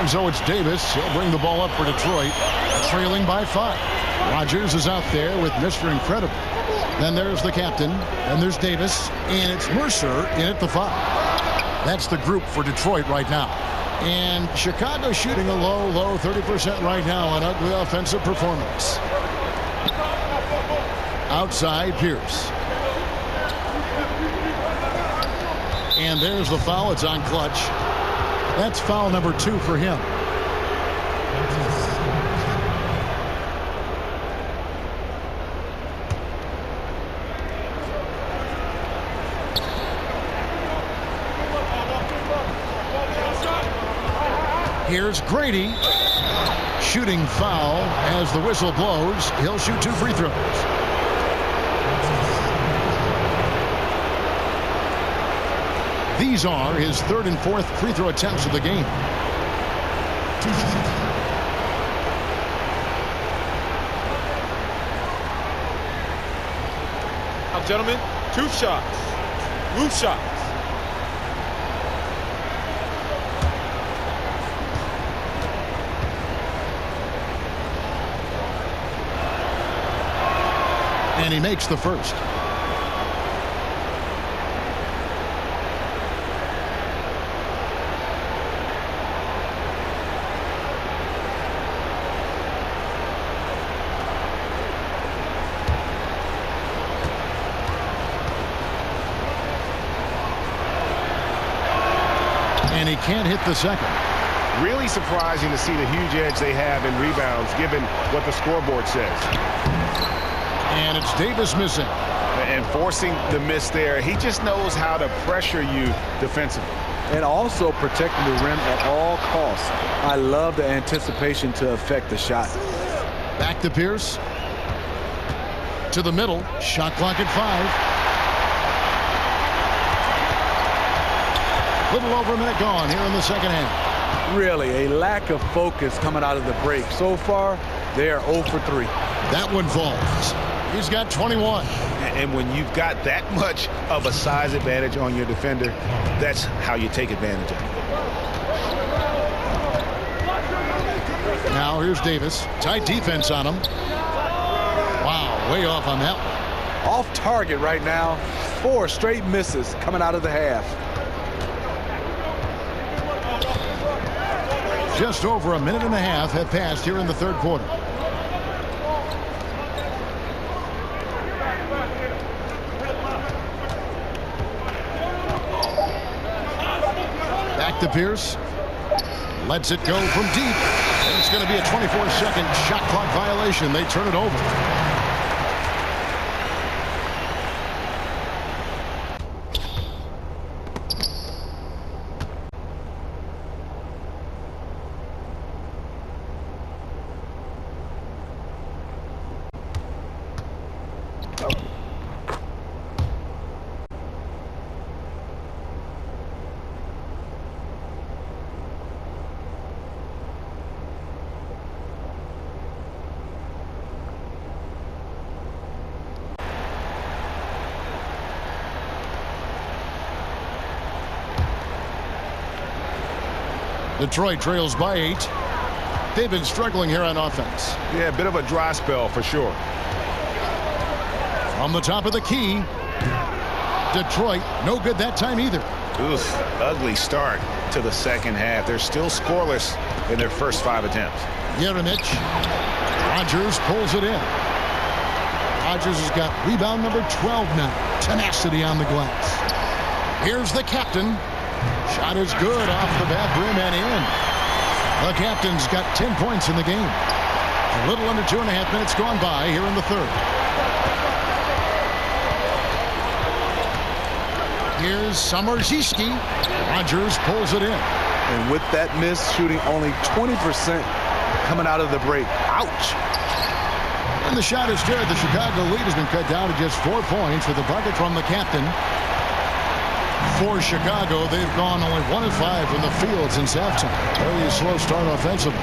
And so it's Davis. He'll bring the ball up for Detroit, trailing by 5. Rogers is out there with Mr. Incredible. Then there's the captain. Then there's Davis. And it's Mercer in at the 5. That's the group for Detroit right now. And Chicago shooting a low 30% right now. An ugly offensive performance. Outside, Pierce. And there's the foul. It's on Clutch. That's foul number 2 for him. Here's Grady. Shooting foul as the whistle blows. He'll shoot 2 free throws. These are his 3rd and 4th free throw attempts of the game. Now, gentlemen, 2 shots. Loose shots. And he makes the first. And he can't hit the second. Really surprising to see the huge edge they have in rebounds, given what the scoreboard says. And it's Davis missing. And forcing the miss there. He just knows how to pressure you defensively. And also protecting the rim at all costs. I love the anticipation to affect the shot. Back to Pierce. To the middle. Shot clock at 5. Little over a minute gone here in the second half. Really, a lack of focus coming out of the break. So far, they are 0 for 3. That one falls. He's got 21. And when you've got that much of a size advantage on your defender, that's how you take advantage of it. Now here's Davis. Tight defense on him. Wow, way off on that one. Off target right now. 4 straight misses coming out of the half. Just over a minute and a half have passed here in the 3rd quarter. Back to Pierce. Lets it go from deep. And it's going to be a 24-second shot clock violation. They turn it over. Detroit trails by 8. They've been struggling here on offense. Yeah, a bit of a dry spell for sure. From the top of the key. Detroit, no good that time either. Oof, ugly start to the second half. They're still scoreless in their first 5 attempts. Yeремich. Rogers pulls it in. Rogers has got rebound number 12 now. Tenacity on the glass. Here's the captain. Shot is good off the back rim and in. The captain's got 10 points in the game. A little under 2.5 minutes gone by here in the 3rd. Here's Summerziski. Rogers pulls it in. And with that miss, shooting only 20% coming out of the break. Ouch. And the shot is good. The Chicago lead has been cut down to just 4 points with a bucket from the captain. For Chicago, they've gone only 1 of 5 from the field since halftime. Very slow start offensively.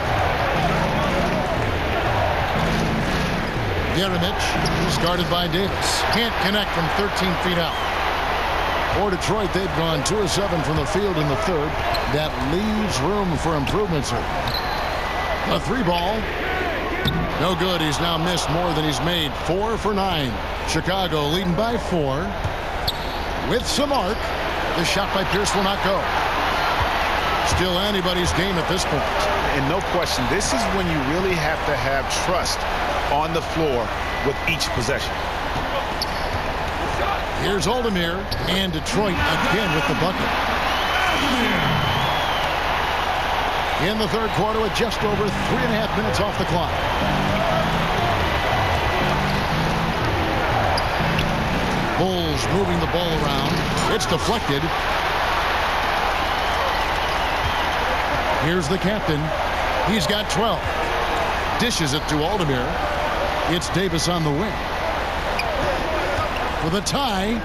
Yeремich is guarded by Davis. Can't connect from 13 feet out. For Detroit, they've gone 2 of 7 from the field in the third. That leaves room for improvement, sir. The 3 ball. No good. He's now missed more than he's made. 4 for 9. Chicago leading by 4. With some arc. The shot by Pierce will not go. Still anybody's game at this point. And no question, this is when you really have to have trust on the floor with each possession. Here's Oldemir, and Detroit again with the bucket. In the third quarter with just over 3.5 minutes off the clock. Bulls moving the ball around. It's deflected. Here's the captain. He's got 12. Dishes it to Oldemir. It's Davis on the wing. For the tie.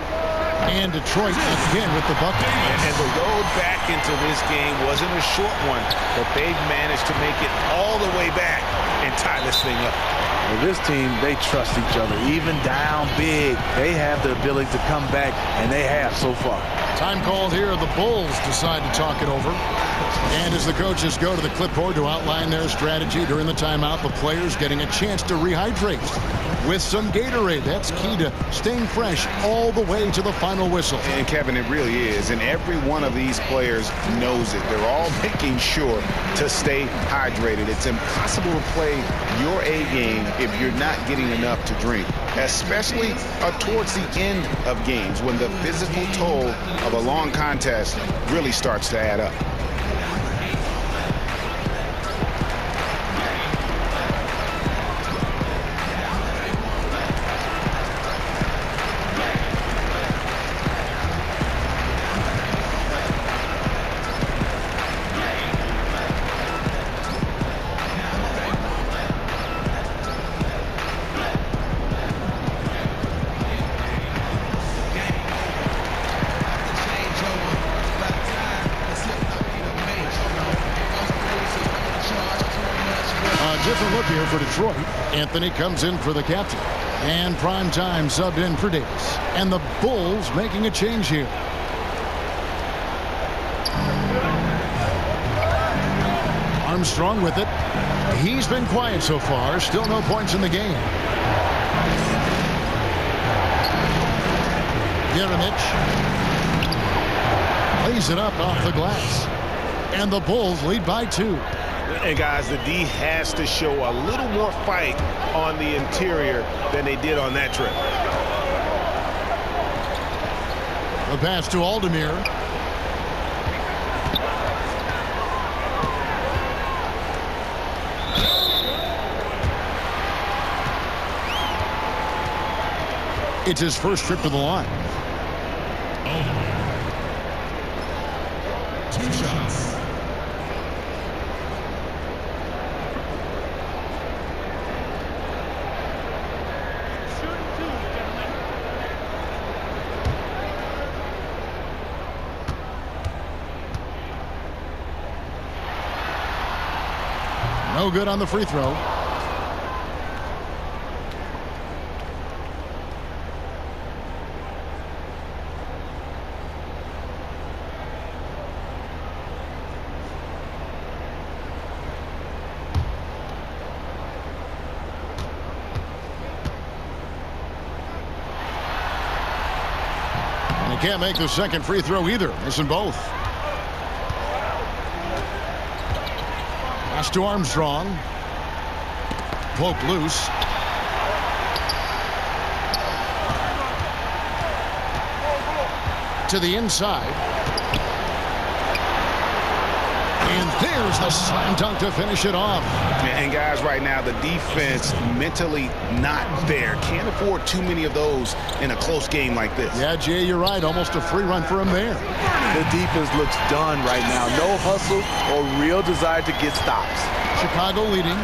And Detroit again with the bucket. And the road back into this game wasn't a short one, but they've managed to make it all the way back and tie this thing up. Well, this team, they trust each other. Even down big, they have the ability to come back, and they have so far. Time called here. The Bulls decide to talk it over. And as the coaches go to the clipboard to outline their strategy during the timeout, the players getting a chance to rehydrate with some Gatorade. That's key to staying fresh all the way to the final whistle. And Kevin, it really is. And every one of these players knows it. They're all making sure to stay hydrated. It's impossible to play your A game if you're not getting enough to drink, especially towards the end of games when the physical toll of a long contest really starts to add up. Different look here for Detroit. Anthony comes in for the captain. And prime time subbed in for Davis. And the Bulls making a change here. Armstrong with it. He's been quiet so far. Still no points in the game. Jeremic lays it up off the glass. And the Bulls lead by 2. And guys, the D has to show a little more fight on the interior than they did on that trip. The pass to Oldemir. It's his first trip to the line. 2 shots. No good on the free throw. And he can't make the second free throw either. Missing both. Pass to Armstrong. Poke loose. To the inside. And there's the slam dunk to finish it off. And guys, right now, the defense mentally not there. Can't afford too many of those in a close game like this. Yeah, Jay, you're right. Almost a free run for him there. The defense looks done right now. No hustle or real desire to get stops. Chicago leading.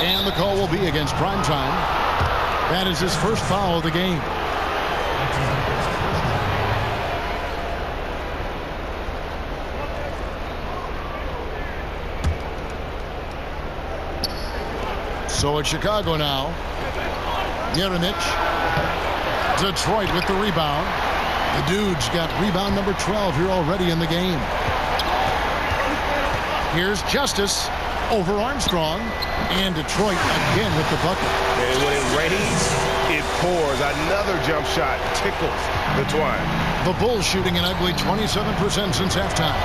And the call will be against Primetime. That is his first foul of the game. So it's Chicago now. Jeremic. Detroit with the rebound. The Dudes got rebound number 12 here already in the game. Here's Justice over Armstrong, and Detroit again with the bucket. And when it rains, it pours. Another jump shot tickles the twine. The Bulls shooting an ugly 27% since halftime.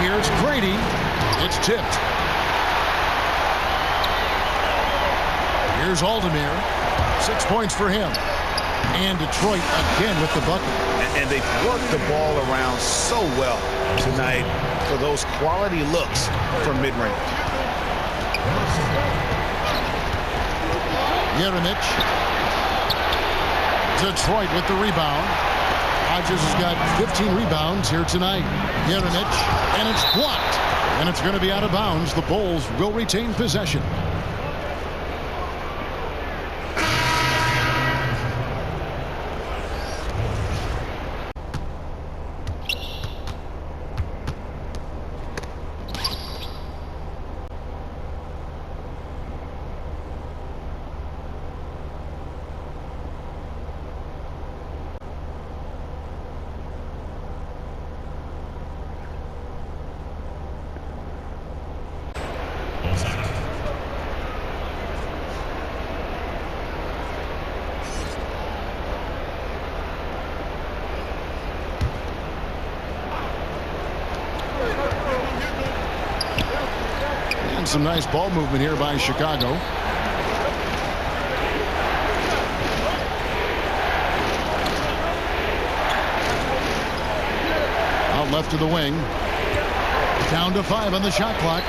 Here's Grady. It's tipped. Here's Aldemir. 6 points for him. And Detroit again with the bucket. And they've worked the ball around so well tonight for those quality looks from mid-range. Jeremic. Detroit with the rebound. Rodgers has got 15 rebounds here tonight. Jeremic, and it's blocked. And it's going to be out of bounds. The Bulls will retain possession. Some nice ball movement here by Chicago. Out left to the wing. Down to 5 on the shot clock.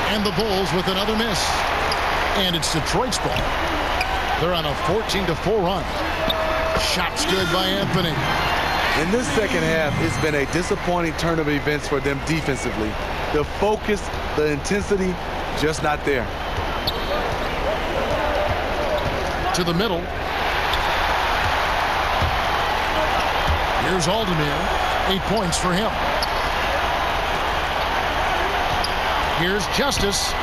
And the Bulls with another miss. And it's Detroit's ball. They're on a 14-4 run. Shots good by Anthony. In this second half, it's been a disappointing turn of events for them defensively. The focus, the intensity, just not there. To the middle. Here's Aldemir. 8 points for him. Here's Justice.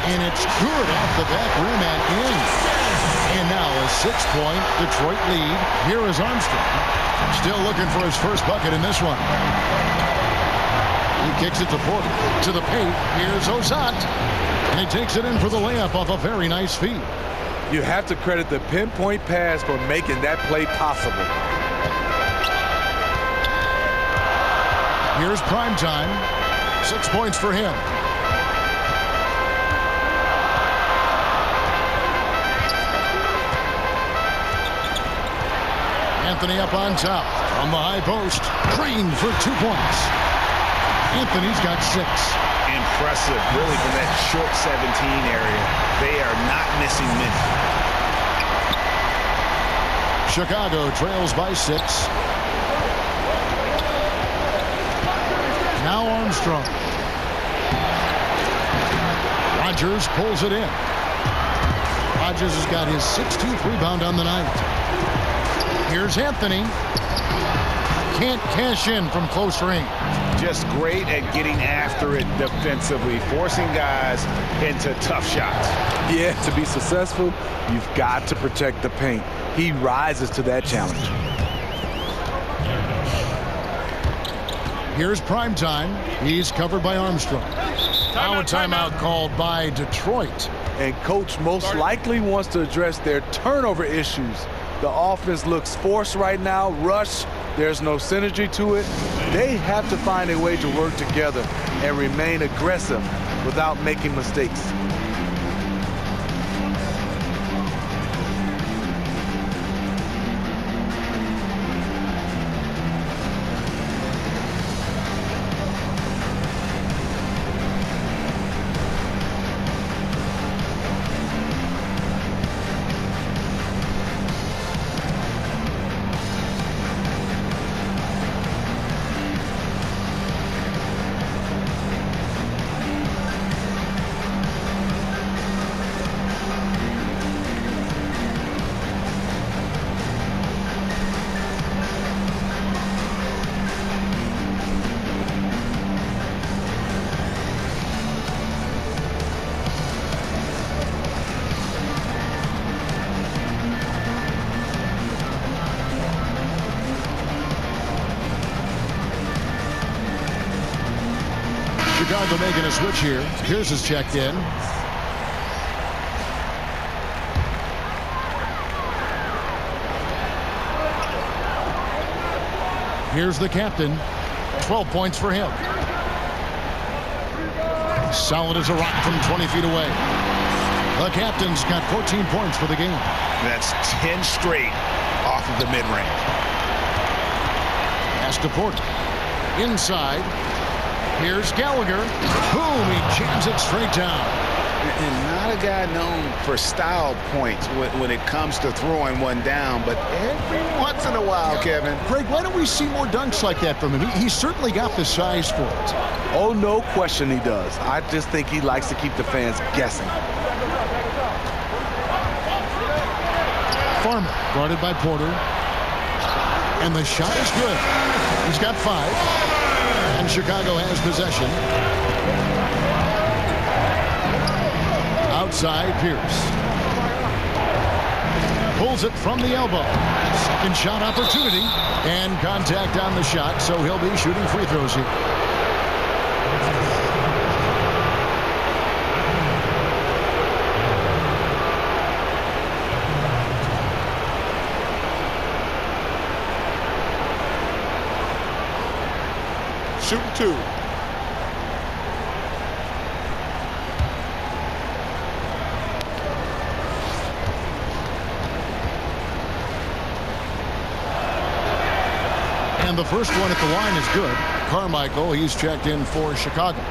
And it's good off the back rim and in. And now a 6-point Detroit lead. Here is Armstrong. Still looking for his first bucket in this one. He kicks it to Porter. To the paint. Here's Ozat. And he takes it in for the layup off a very nice feed. You have to credit the pinpoint pass for making that play possible. Here's Primetime. 6 points for him. Anthony up on top. From the high post. Green for 2 points. Anthony's got 6. Impressive, really, from that short 17 area. They are not missing men. Chicago trails by 6. Now Armstrong. Rodgers pulls it in. Rodgers has got his 16th rebound on the night. Here's Anthony. Can't cash in from close range. Just great at getting after it defensively, forcing guys into tough shots. Yeah, to be successful, you've got to protect the paint. He rises to that challenge. Here's Primetime. He's covered by Armstrong. Now a timeout called by Detroit. And coach most likely wants to address their turnover issues. The offense looks forced right now, rush. There's no synergy to it. They have to find a way to work together and remain aggressive without making mistakes. Chicago making a switch here. Pierce is checked in. Here's the captain. 12 points for him. Solid as a rock from 20 feet away. The captain's got 14 points for the game. That's 10 straight off of the mid-range. Pass to Porter. Inside. Here's Gallagher. Boom! He jams it straight down. And not a guy known for style points when it comes to throwing one down, but every once in a while, Kevin. Greg, why don't we see more dunks like that from him? He's certainly got the size for it. Oh, no question he does. I just think he likes to keep the fans guessing. Farmer guarded by Porter. And the shot is good. He's got 5. And Chicago has possession. Outside, Pierce. Pulls it from the elbow. Second shot opportunity. And contact on the shot, so he'll be shooting free throws here. Shooting 2. And the first one at the line is good. Carmichael, he's checked in for Chicago.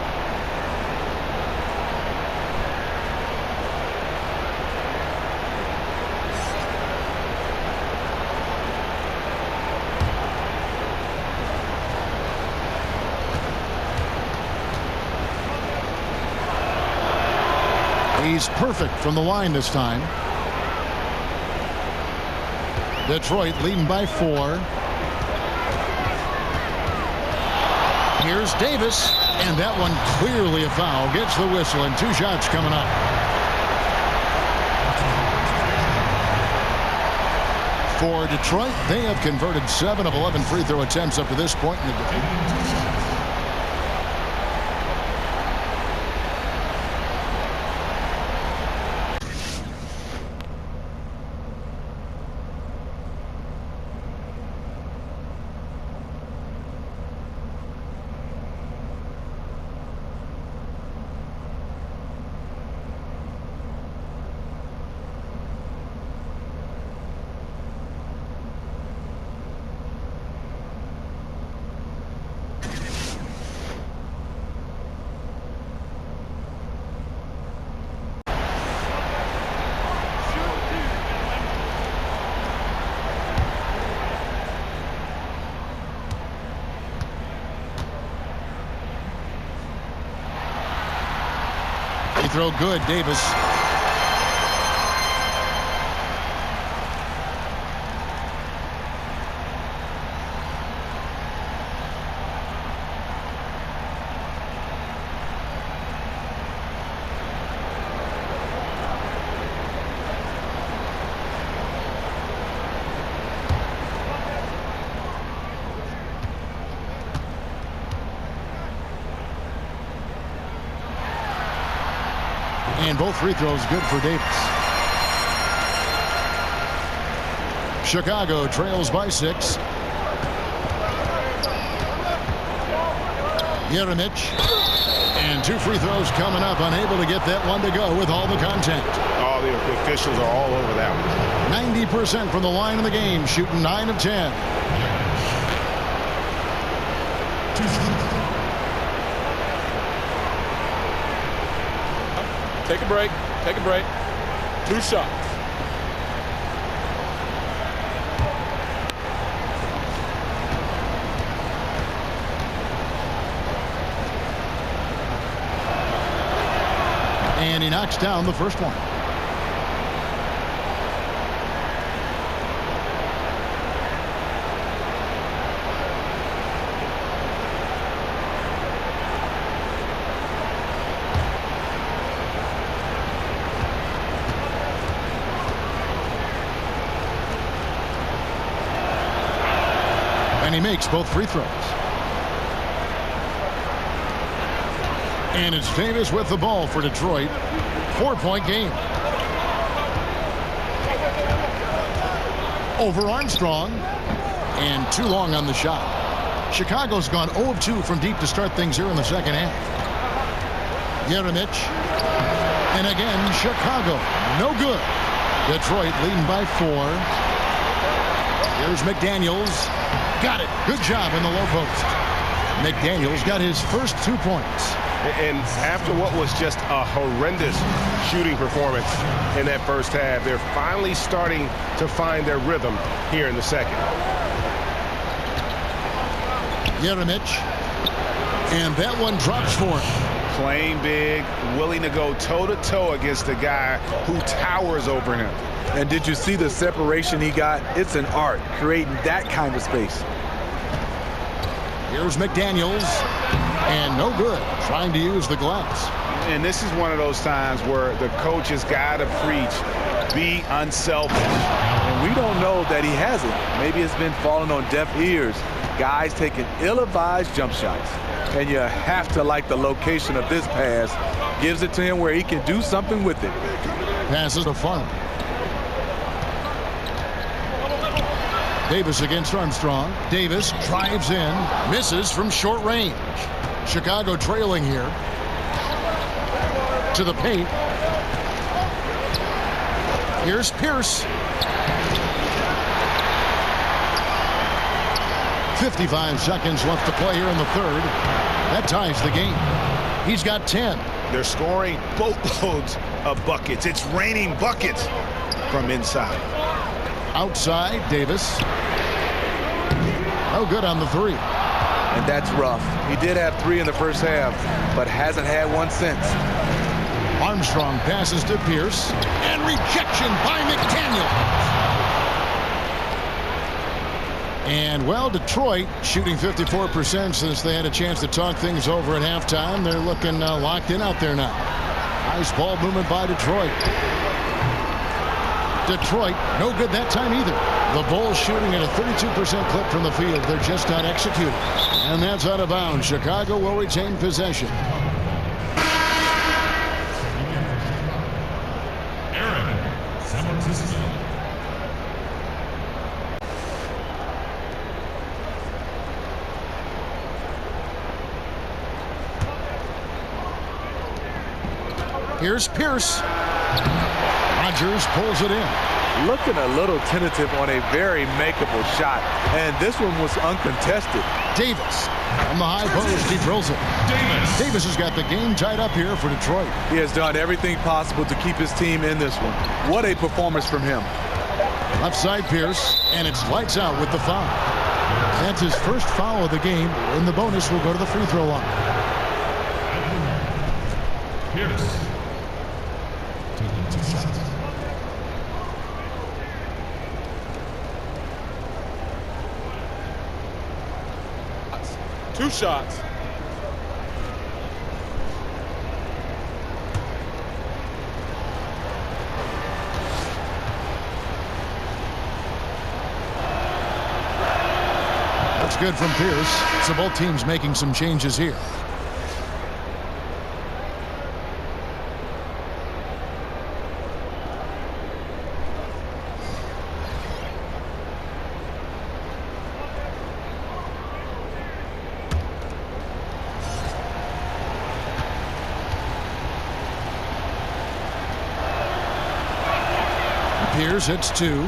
He's perfect from the line this time. Detroit leading by 4. Here's Davis, and that one clearly a foul. Gets the whistle, and 2 shots coming up. For Detroit, they have converted 7 of 11 free throw attempts up to this point in the game. Throw good, Davis. And both free throws good for Davis. Chicago trails by 6. Jeremic. And 2 free throws coming up. Unable to get that one to go with all the contact. Oh, the officials are all over that one. 90% from the line of the game. Shooting 9 of 10. Take a break. Take a break. 2 shots. And he knocks down the first one. And he makes both free throws. And it's Davis with the ball for Detroit. 4-point game. Over Armstrong. And too long on the shot. Chicago's gone 0 of 2 from deep to start things here in the second half. Yeremich. And again, Chicago. No good. Detroit leading by 4. Here's McDaniels. Got it. Good job in the low post. McDaniels got his first 2 points. And after what was just a horrendous shooting performance in that first half, they're finally starting to find their rhythm here in the second. Yeremich. And that one drops for him. Playing big, willing to go toe-to-toe against a guy who towers over him. And did you see the separation he got? It's an art, creating that kind of space. Here's McDaniels. And no good. Trying to use the glass. And this is one of those times where the coach has got to preach, be unselfish. And we don't know that he hasn't. Maybe it's been falling on deaf ears. Guys taking ill-advised jump shots. And you have to like the location of this pass. Gives it to him where he can do something with it. Passes to Farmer. Davis against Armstrong. Davis drives in. Misses from short range. Chicago trailing here. To the paint. Here's Pierce. 55 seconds left to play here in the third. That ties the game. He's got 10. They're scoring boatloads of buckets. It's raining buckets from inside. Outside, Davis. No good on the 3. And that's rough. He did have 3 in the first half, but hasn't had one since. Armstrong passes to Pierce. And rejection by McDaniel. And, well, Detroit shooting 54% since they had a chance to talk things over at halftime. They're looking locked in out there now. Nice ball movement by Detroit. Detroit, no good that time either. The Bulls shooting at a 32% clip from the field. They're just not executing. And that's out of bounds. Chicago will retain possession. Here's Pierce. Rodgers pulls it in. Looking a little tentative on a very makeable shot. And this one was uncontested. Davis on the high post. He drills it. Davis has got the game tied up here for Detroit. He has done everything possible to keep his team in this one. What a performance from him. Left side Pierce. And it's lights out with the foul. That's his first foul of the game. In the bonus, will go to the free throw line. Pierce. 2 shots. That's good from Pierce. So both teams making some changes here. Pierce hits 2.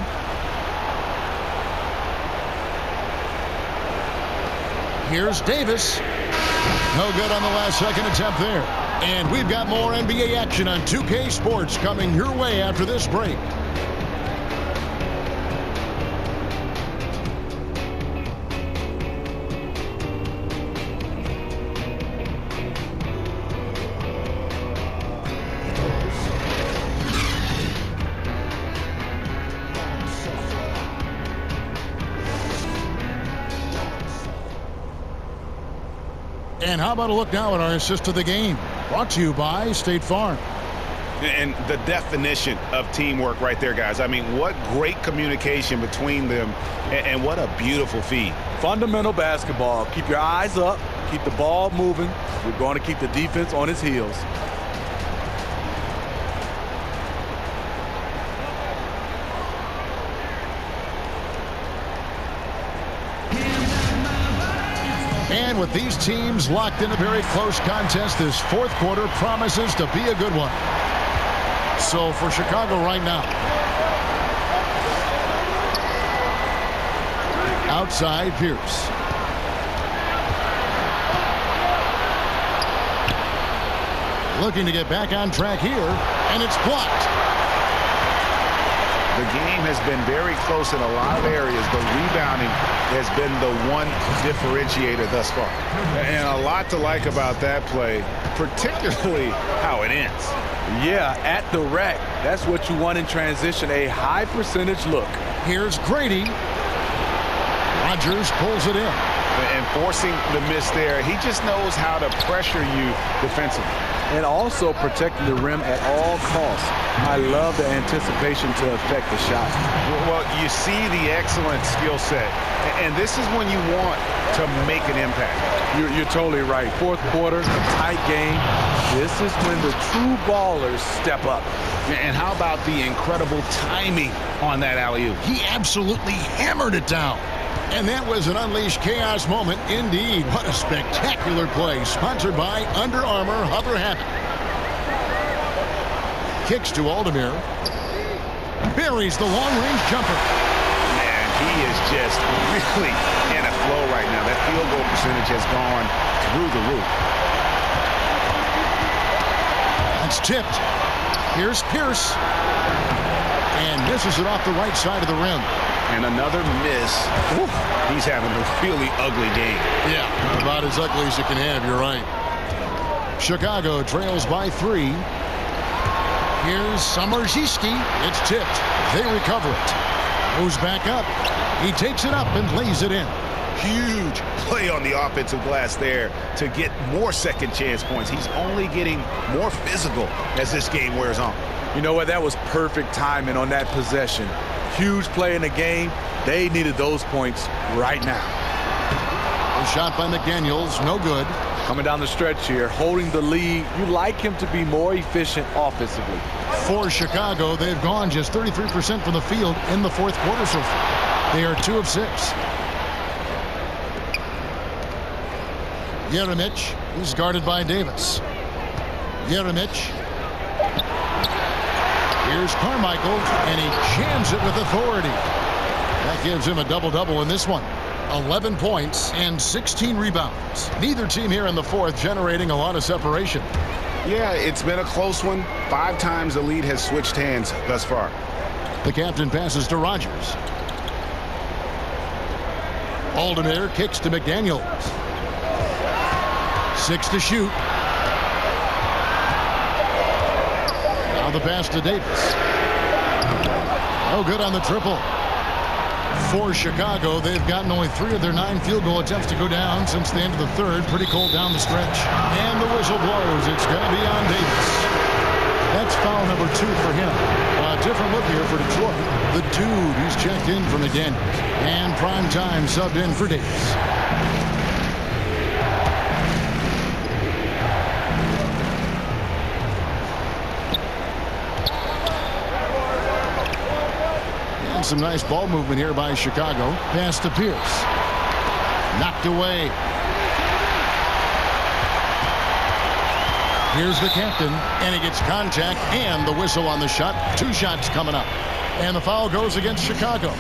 Here's Davis. No good on the last second attempt there. And we've got more NBA action on 2K Sports coming your way after this break. And how about a look now at our assist of the game? Brought to you by State Farm. And the definition of teamwork right there, guys. I mean, what great communication between them, and what a beautiful feed. Fundamental basketball. Keep your eyes up. Keep the ball moving. We're going to keep the defense on its heels. And with these teams locked in a very close contest, this fourth quarter promises to be a good one. So for Chicago right now, outside Pierce. Looking to get back on track here, and it's blocked. The game has been very close in a lot of areas, but rebounding has been the one differentiator thus far. And a lot to like about that play, particularly how it ends. Yeah, at the rack. That's what you want in transition, a high percentage look. Here's Grady. Rogers pulls it in. And forcing the miss there, he just knows how to pressure you defensively. And also protecting the rim at all costs. I love the anticipation to affect the shot. Well, you see the excellent skill set, and this is when you want to make an impact. You're totally right. Fourth quarter, tight game. This is when the true ballers step up. And how about the incredible timing on that alley-oop? He absolutely hammered it down. And that was an unleashed chaos moment indeed. What a spectacular play. Sponsored by Under Armour Hover Habit. Kicks to Aldemir. Buries the long-range jumper. Man, he is just really in a flow right now. That field goal percentage has gone through the roof. That's tipped. Here's Pierce. And misses it off the right side of the rim. And another miss. Oof, he's having a really ugly game. Yeah, about as ugly as you can have, you're right. Chicago trails by 3. Here's Samardziski. It's tipped. They recover it. Moves back up. He takes it up and lays it in. Huge play on the offensive glass there to get more second chance points. He's only getting more physical as this game wears on. You know what? That was perfect timing on that possession. Huge play in the game. They needed those points right now. A shot by McDaniels, no good. Coming down the stretch here, holding the lead. You like him to be more efficient offensively. For Chicago, they've gone just 33% from the field in the fourth quarter so far. They are 2 of 6. Jeremic is guarded by Davis. Jeremic. Here's Carmichael, and he jams it with authority. That gives him a double-double in this one. 11 points and 16 rebounds. Neither team here in the fourth generating a lot of separation. Yeah, it's been a close one. 5 times the lead has switched hands thus far. The captain passes to Rogers. Aldemir kicks to McDaniels. 6 to shoot. Now the pass to Davis. No good on the triple. For Chicago, they've gotten only 3 of their 9 field goal attempts to go down since the end of the third. Pretty cold down the stretch. And the whistle blows. It's going to be on Davis. That's foul number 2 for him. A different look here for Detroit. The dude who's checked in for McDaniels. And prime time subbed in for Davis. Some nice ball movement here by Chicago. Pass to Pierce. Knocked away. Here's the captain, and he gets contact and the whistle on the shot. 2 shots coming up. And the foul goes against Chicago.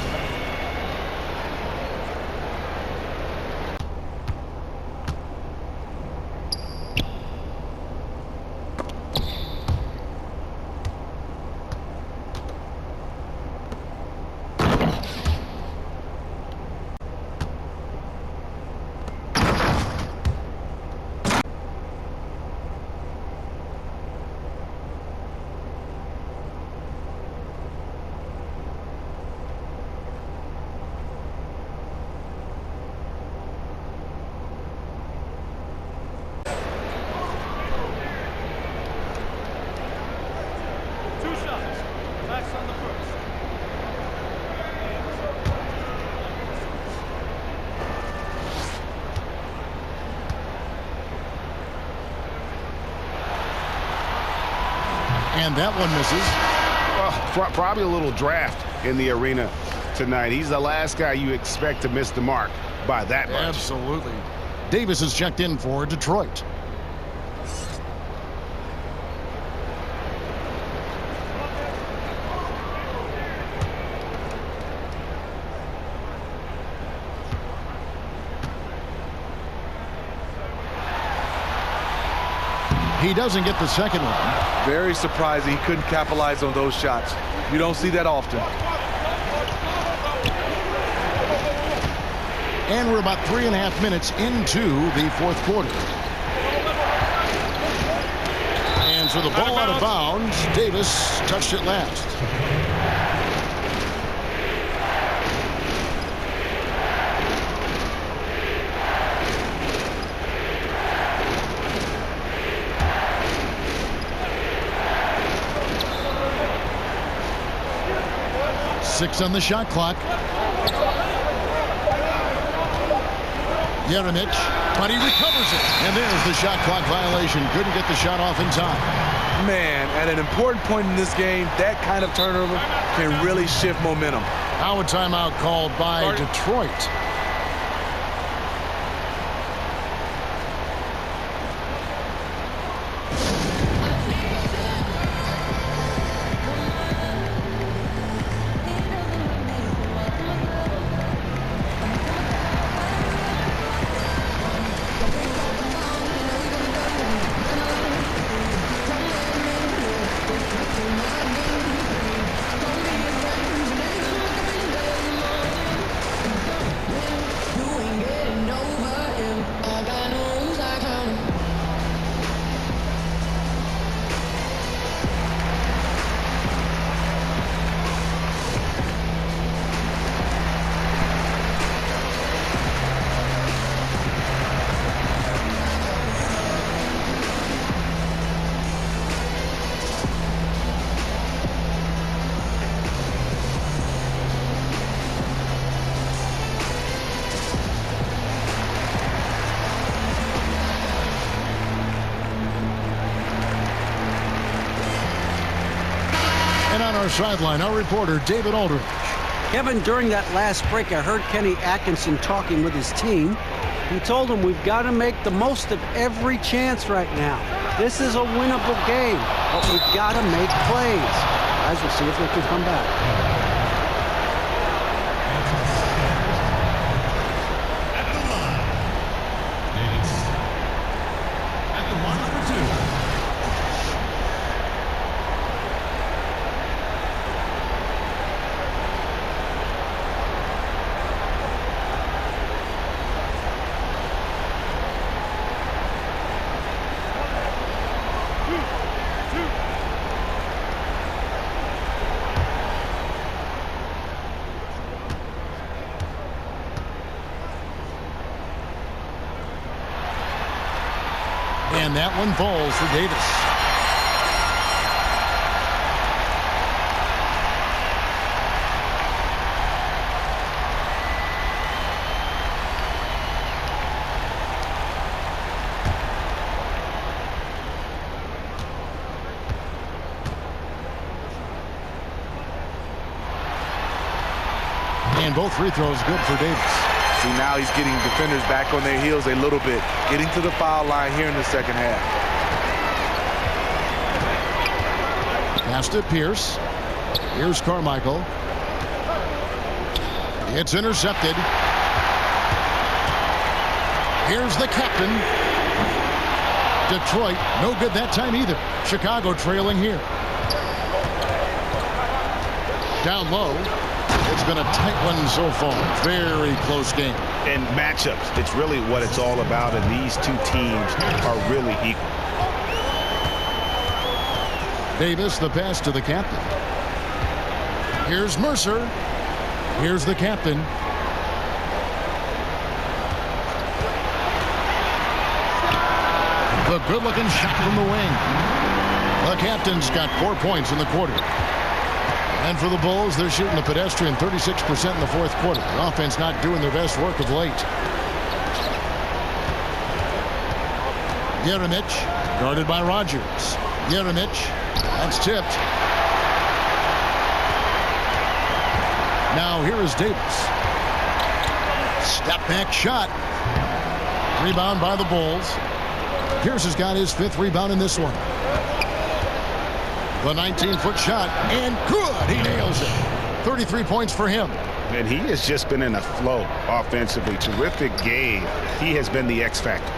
And that one misses. Well, probably a little draft in the arena tonight. He's the last guy you expect to miss the mark by that much. Absolutely. Davis is checked in for Detroit. He doesn't get the second one. Very surprising he couldn't capitalize on those shots. You don't see that often. And we're about 3.5 minutes into the fourth quarter. And so the ball out of bounds. Davis touched it last. Six on the shot clock. Jeremic, but he recovers it. And there's the shot clock violation. Couldn't get the shot off in time. Man, at an important point in this game, that kind of turnover can really shift momentum. Now a timeout called by Detroit. And on our sideline, our reporter, David Aldridge. Kevin, during that last break, I heard Kenny Atkinson talking with his team. He told them we've got to make the most of every chance right now. This is a winnable game, but we've got to make plays. Guys, we'll see if they can come back. And that one falls for Davis. And both free throws good for Davis. See, now he's getting defenders back on their heels a little bit, getting to the foul line here in the second half. Pass to Pierce. Here's Carmichael. It's intercepted. Here's the captain. Detroit, no good that time either. Chicago trailing here. Down low. It's been a tight one so far. Very close game. And matchups, it's really what it's all about, and these two teams are really equal. Davis, the pass to the captain. Here's Mercer. Here's the captain. The good-looking shot from the wing. The captain's got 4 points in the quarter. And for the Bulls, they're shooting the pedestrian 36% in the fourth quarter. The offense not doing their best work of late. Jeremic, guarded by Rogers. Jeremic, that's tipped. Now here is Davis. Step back shot. Rebound by the Bulls. Pierce has got his 5th rebound in this one. The 19-foot shot, and good. He nails it. 33 points for him. And he has just been in a flow offensively. Terrific game. He has been the X factor.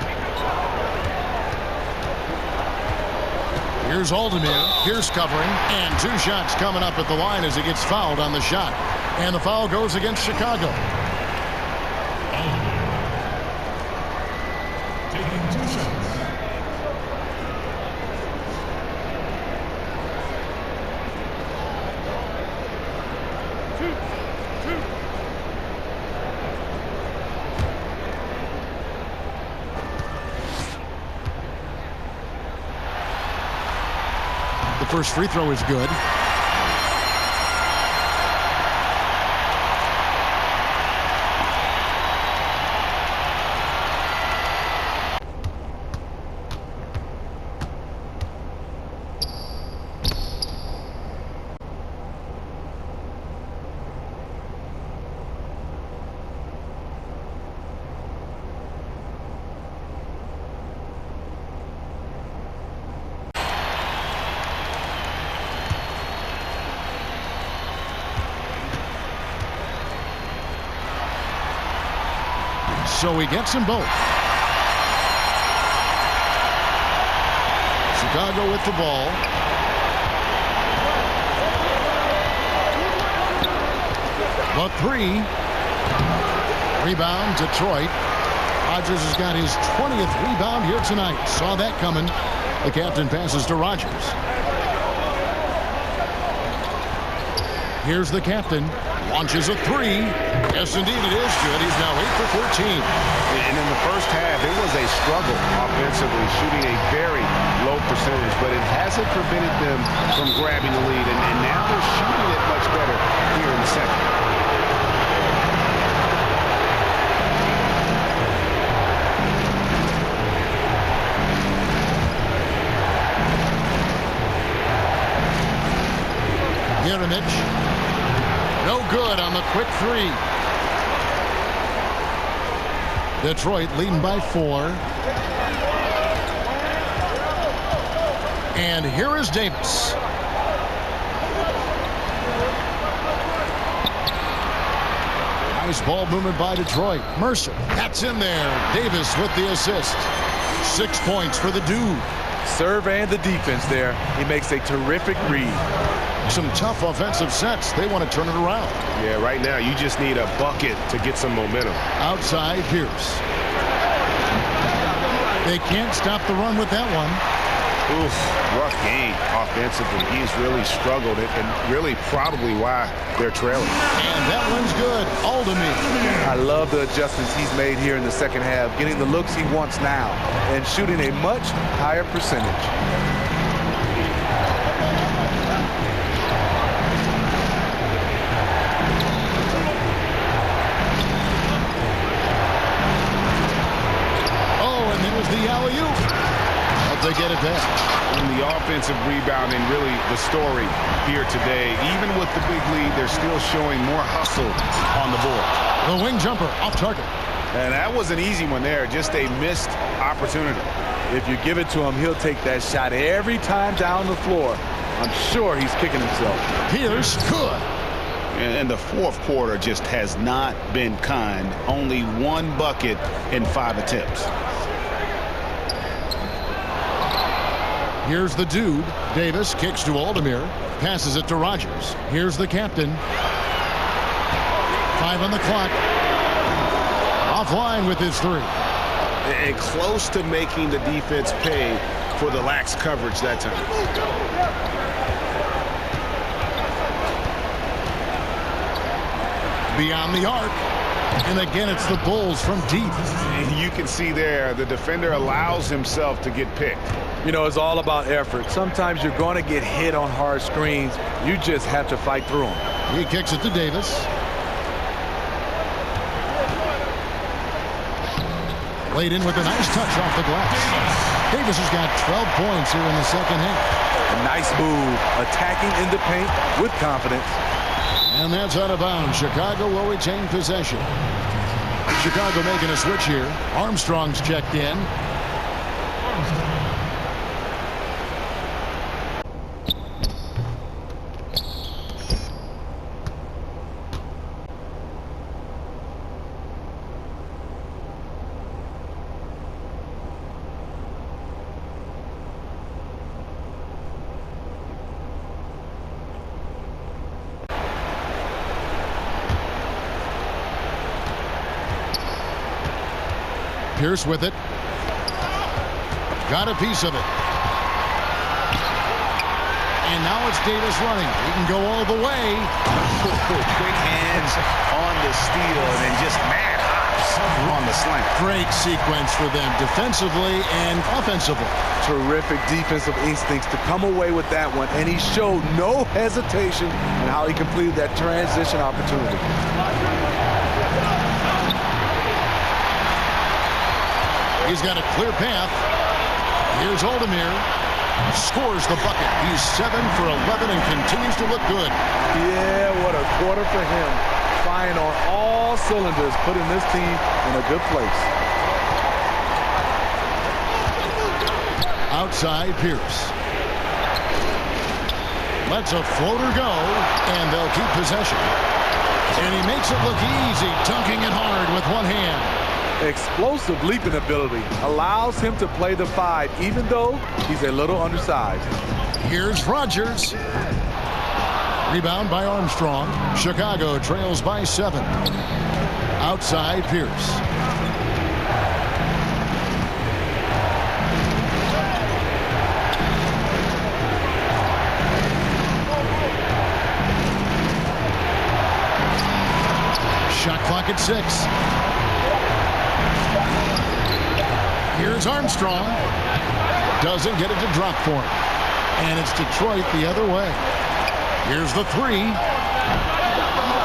Here's Aldemir. Pierce covering, and 2 shots coming up at the line as he gets fouled on the shot. And the foul goes against Chicago. Taking 2 shots. The first free throw is good. So he gets them both. Chicago with the ball. The 3. Rebound, Detroit. Rogers has got his 20th rebound here tonight. Saw that coming. The captain passes to Rogers. Here's the captain. Launches a 3. Yes, indeed it is good. He's now 8 for 14. And in the first half, it was a struggle offensively, shooting a very low percentage, but it hasn't prevented them from grabbing the lead. And now they're shooting it much better here in the second. Jeremic. No good on the quick 3. Detroit leading by 4. And here is Davis. Nice ball movement by Detroit. Mercer. That's in there. Davis with the assist. 6 points for the dude. Serve and the defense there. He makes a terrific read. Some tough offensive sets. They want to turn it around. Yeah, right now you just need a bucket to get some momentum. Outside Pierce. They can't stop the run with that one. Oof, rough game offensively. He's really struggled and really probably why they're trailing. And that one's good. Aldemir. I love the adjustments he's made here in the second half, getting the looks he wants now and shooting a much higher percentage. The alley-oop. But they get it back. And the offensive rebound and really the story here today. Even with the big lead, they're still showing more hustle on the board. The wing jumper off target. And that was an easy one there. Just a missed opportunity. If you give it to him, he'll take that shot every time down the floor. I'm sure he's kicking himself. Pierce good. And the fourth quarter just has not been kind. Only 1 bucket in 5 attempts. Here's the dude. Davis kicks to Aldemir. Passes it to Rogers. Here's the captain. 5 on the clock. Offline with his 3. And close to making the defense pay for the lax coverage that time. Beyond the arc. And again, it's the Bulls from deep. You can see there the defender allows himself to get picked. You know, it's all about effort. Sometimes you're going to get hit on hard screens. You just have to fight through them. He kicks it to Davis. Laid in with a nice touch off the glass. Davis has got 12 points here in the second half. A nice move, attacking in the paint with confidence. And that's out of bounds. Chicago will retain possession. Chicago making a switch here. Armstrong's checked in. Pierce with it. Got a piece of it. And now it's Davis running. He can go all the way. Quick hands on the steal and then just mad hops on the slant. Great sequence for them defensively and offensively. Terrific defensive instincts to come away with that one, and he showed no hesitation in how he completed that transition opportunity. He's got a clear path. Here's Aldemir. Scores the bucket. He's 7 for 11 and continues to look good. Yeah, what a quarter for him. Firing on all cylinders, putting this team in a good place. Outside Pierce. Lets a floater go, and they'll keep possession. And he makes it look easy, dunking it hard with one hand. Explosive leaping ability allows him to play the 5, even though he's a little undersized. Here's Rogers. Rebound by Armstrong. Chicago trails by 7. Outside Pierce. Shot clock at 6. Here's Armstrong. Doesn't get it to drop for him. And it's Detroit the other way. Here's the 3.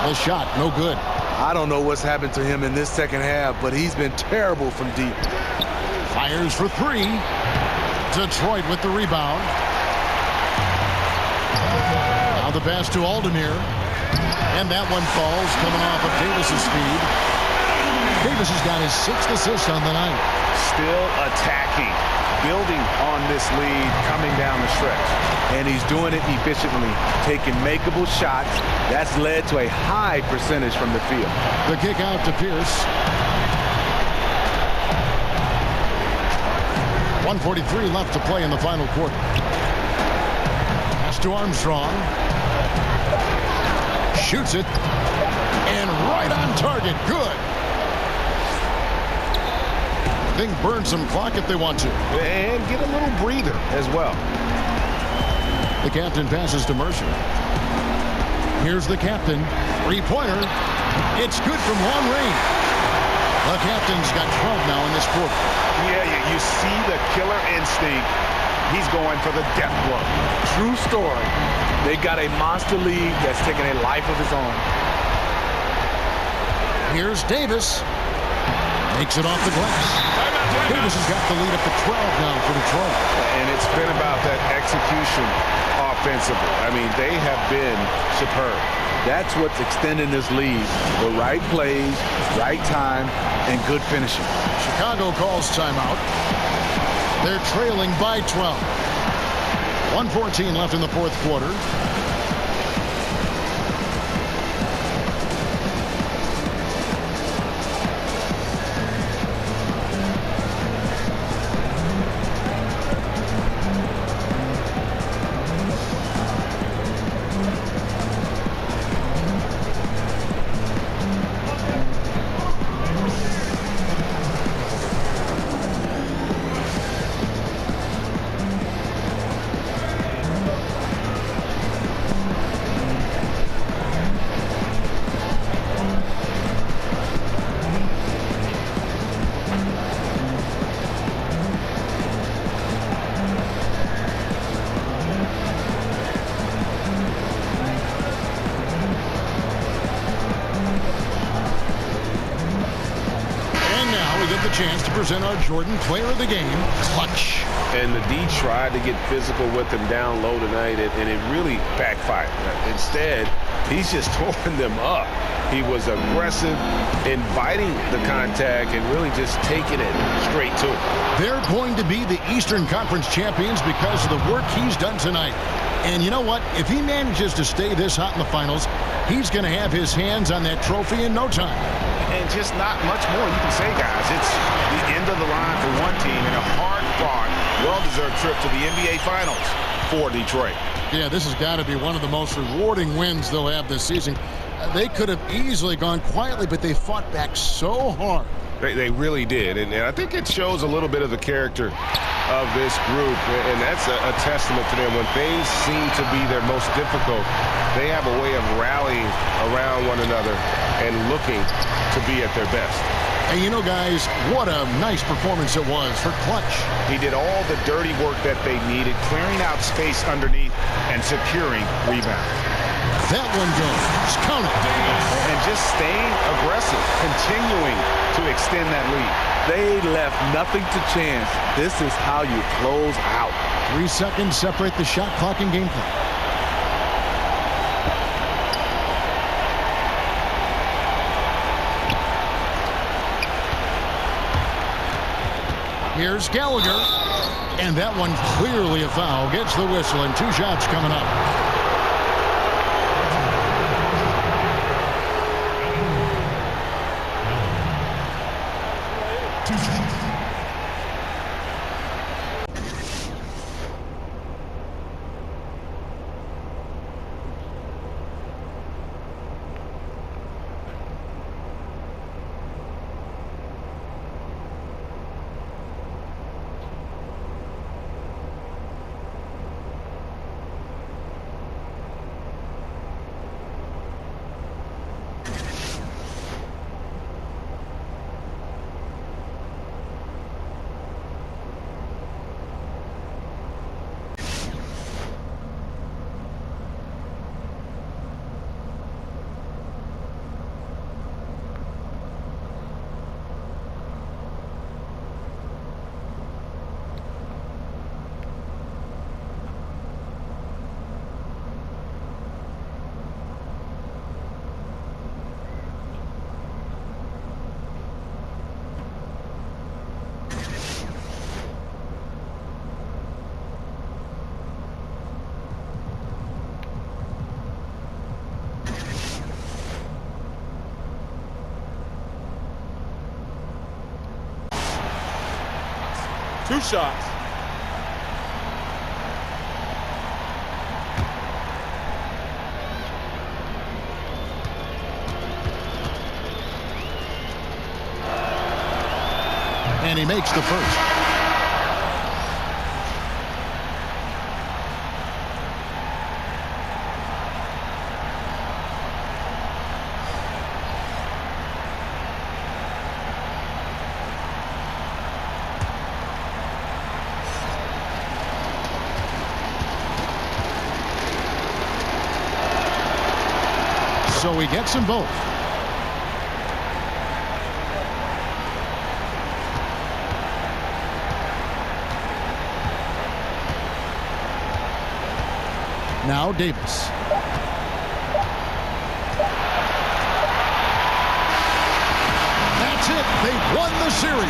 The shot, no good. I don't know what's happened to him in this second half, but he's been terrible from deep. Fires for 3. Detroit with the rebound. Now the pass to Aldemir. And that one falls, coming off of Davis's speed. Davis has got his 6th assist on the night. Still attacking, building on this lead coming down the stretch. And he's doing it efficiently, taking makeable shots. That's led to a high percentage from the field. The kick out to Pierce. 1:43 left to play in the final quarter. Pass to Armstrong. Shoots it. And right on target. Good. They can burn some clock if they want to. And get a little breather as well. The captain passes to Mercer. Here's the captain. 3-pointer. It's good from long range. The captain's got 12 now in this quarter. Yeah, you see the killer instinct. He's going for the death blow. True story. They got a monster lead that's taking a life of its own. Here's Davis. Makes it off the glass. Davis has got the lead up to 12 now for Detroit. And it's been about that execution offensively. I mean, they have been superb. That's what's extending this lead. The right plays, right time, and good finishing. Chicago calls timeout. They're trailing by 12. 1:14 left in the fourth quarter. chance to present our Jordan Player of the Game, Clutch. And the D tried to get physical with him down low tonight, and it really backfired. Instead, he's just tore them up. He was aggressive, inviting the contact, and really just taking it straight to him. They're going to be the Eastern Conference champions because of the work he's done tonight. And you know what? If he manages to stay this hot in the finals, he's going to have his hands on that trophy in no time. And just not much more you can say, guys. It's the end of the line for one team and a hard-fought, well-deserved trip to the NBA Finals for Detroit. Yeah, this has got to be one of the most rewarding wins they'll have this season. They could have easily gone quietly, but they fought back so hard. They really did, and I think it shows a little bit of the character of this group, and that's a testament to them. When things seem to be their most difficult, they have a way of rallying around one another and looking to be at their best. And you know, guys, what a nice performance it was for Clutch. He did all the dirty work that they needed, clearing out space underneath and securing rebounds. That one goes. Count it. And just staying aggressive, continuing to extend that lead. They left nothing to chance. This is how you close out. 3 seconds separate the shot clock and game clock. Here's Gallagher. And that one clearly a foul. Gets the whistle, and 2 shots coming up. Two shots. And he makes the first. So he gets them both. Now Davis. That's it. They won the series.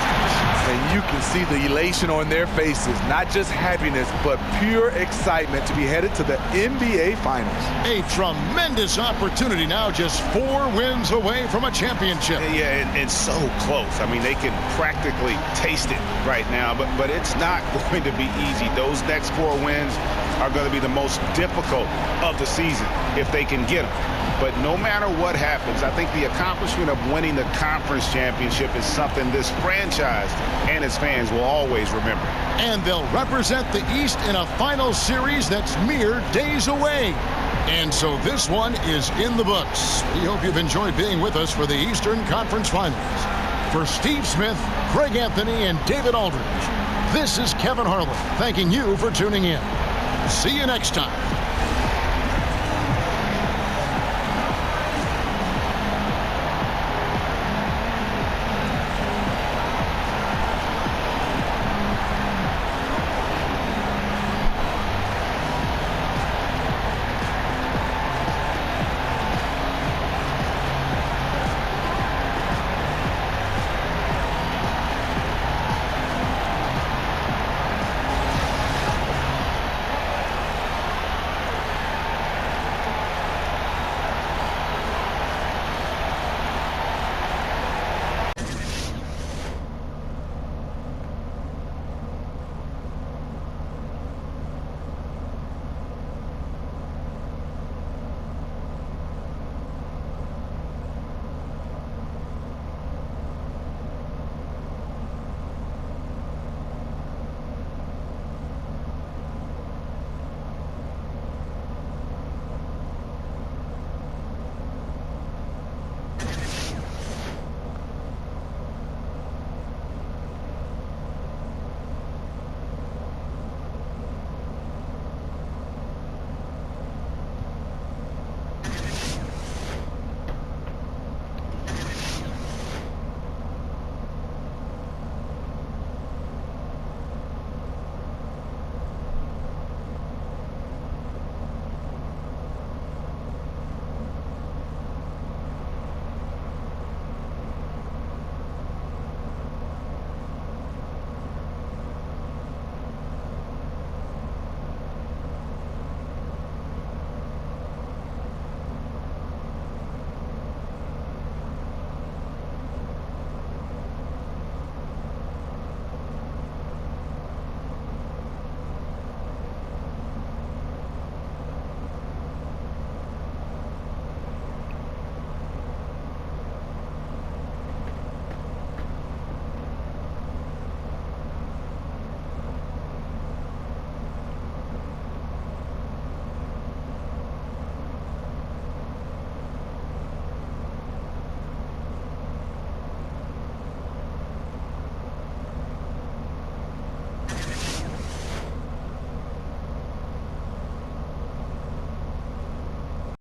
And you can see the elation on their faces. Not just happiness, but pure excitement to be headed to the NBA Finals. A tremendous opportunity now, just 4 wins away from a championship. Yeah, it's so close. I mean, they can practically taste it right now, but it's not going to be easy. Those next 4 wins are going to be the most difficult of the season if they can get them. But no matter what happens, I think the accomplishment of winning the conference championship is something this franchise and its fans will always remember. And they'll represent the East in a final series that's mere days away. And so this one is in the books. We hope you've enjoyed being with us for the Eastern Conference Finals. For Steve Smith, Craig Anthony, and David Aldridge, this is Kevin Harlan thanking you for tuning in. See you next time.